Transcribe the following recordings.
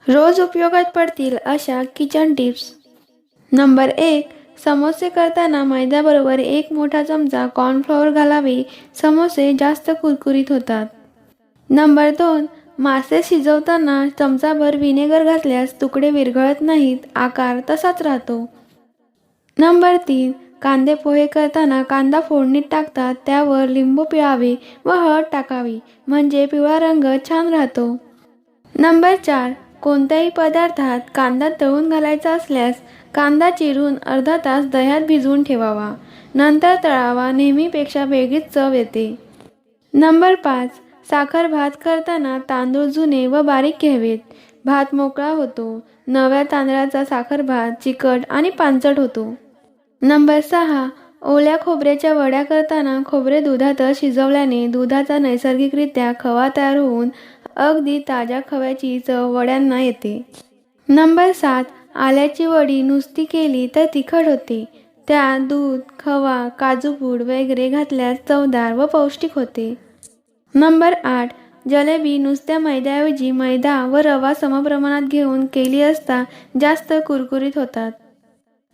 रोज उपयोगात पडतील अशा किचन टिप्स. नंबर 1. समोसे करताना मैद्याबरोबर 1 मोठा चमचा कॉर्नफ्लॉवर घालावे. समोसे जास्त कुरकुरीत होतात. नंबर 2. मासे शिजवताना चमचाभर व्हिनेगर घातल्यास तुकडे विरघळत नाहीत, आकार तसाच राहतो. नंबर 3. कांदे पोहे करताना कांदा फोडणीत टाकतात, त्यावर लिंबू पिळावे व हळद टाकावी, म्हणजे पिवळा रंग छान राहतो. नंबर 4. कोणत्याही पदार्थात कांदा तळून घालायचा असल्यास कांदा चिरून अर्धा तास दह्यात भिजवून ठेवावा, नंतर तळावा. नेहमीपेक्षा वेगळीच चव येते. नंबर 5. साखर भात करताना तांदूळ जुने व बारीक घ्यावेत. भात मोकळा होतो. नव्या तांदळाचा साखर भात चिकट आणि पांचट होतो. नंबर 6. ओल्या खोबऱ्याच्या वड्या करताना खोबरे दुधात शिजवल्याने दुधाचा नैसर्गिकरित्या खवा तयार होऊन अगदी ताज्या खव्याची चव वड्यांना येते. नंबर 7. आल्याची वडी नुसती केली तर तिखट होते. त्यात दूध, खवा, काजूपूड वगैरे घातल्यास चवदार व पौष्टिक होते. नंबर 8. जलेबी नुसत्या मैद्याऐवजी मैदा व रवा समप्रमाणात घेऊन केली असता जास्त कुरकुरीत होतात.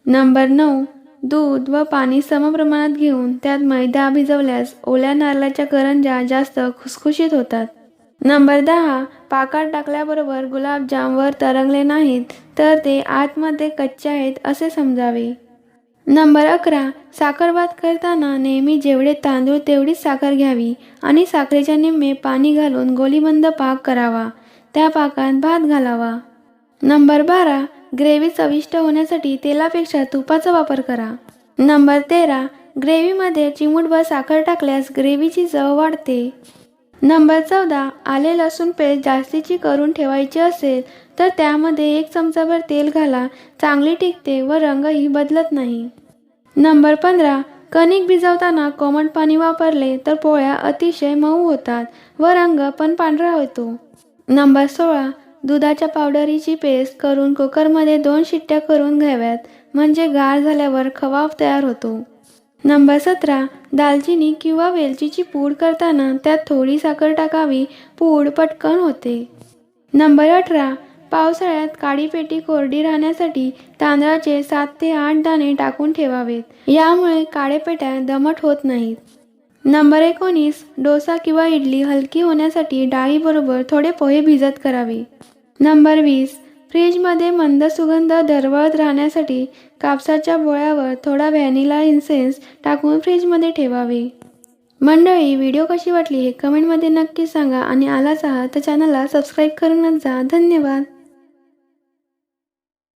नंबर 9. दूध व पाणी समप्रमाणात घेऊन त्यात मैदा भिजवल्यास ओल्या नारळाच्या करंज्या जास्त खुसखुशीत होतात. नंबर 10. पाकात टाकल्याबरोबर गुलाबजाम वर तरंगले नाहीत तर ते आतमध्ये कच्चे आहेत असे समजावे. नंबर 11. साखर भात करताना नेहमी जेवढे तांदूळ तेवढीच साखर घ्यावी आणि साखरेच्या निम्मे पाणी घालून गोलीबंद पाक करावा. त्या पाकात भात घालावा. नंबर 12. ग्रेव्ही चविष्ट होण्यासाठी तेलापेक्षा तुपाचा वापर करा. नंबर 13. ग्रेव्हीमध्ये चिमूटभर साखर टाकल्यास ग्रेव्हीची चव वाढते. नंबर 14. आले लसूण पेस्ट जास्तीची करून ठेवायची असेल तर त्यामध्ये 1 चमचाभर तेल घाला. चांगली टिकते व रंगही बदलत नाही. नंबर 15. कणिक भिजवताना कोमट पाणी वापरले तर पोळ्या अतिशय मऊ होतात व रंग पण पांढरा होतो. नंबर 16. दुधाच्या पावडरीची पेस्ट करून कुकरमध्ये 2 शिट्ट्या करून घ्याव्यात, म्हणजे गार झाल्यावर खवा तयार होतो. नंबर 17. दालचिनी किंवा वेलचीची पूड करताना त्यात थोडी साखर टाकावी. पूड पटकन होते. नंबर 18. पावसाळ्यात काळी पेटी कोरडी राहण्यासाठी तांदळाचे 7 ते 8 दाणे टाकून ठेवावेत. यामुळे काळेपेट्या दमट होत नाहीत. नंबर 19. डोसा किंवा इडली हलकी होण्यासाठी डाळीबरोबर थोडे पोहे भिजत करावे. नंबर 20. फ्रीजमध्ये मंद सुगंध दरवळत राहण्यासाठी कापसाच्या बोळ्यावर थोडा व्हॅनिला इन्सेन्स टाकून फ्रीजमध्ये ठेवावे. मंडळी, व्हिडिओ कशी वाटली हे कमेंटमध्ये नक्की सांगा आणि आलाच आहात तर चॅनलला सबस्क्राईब करूनच जा. धन्यवाद.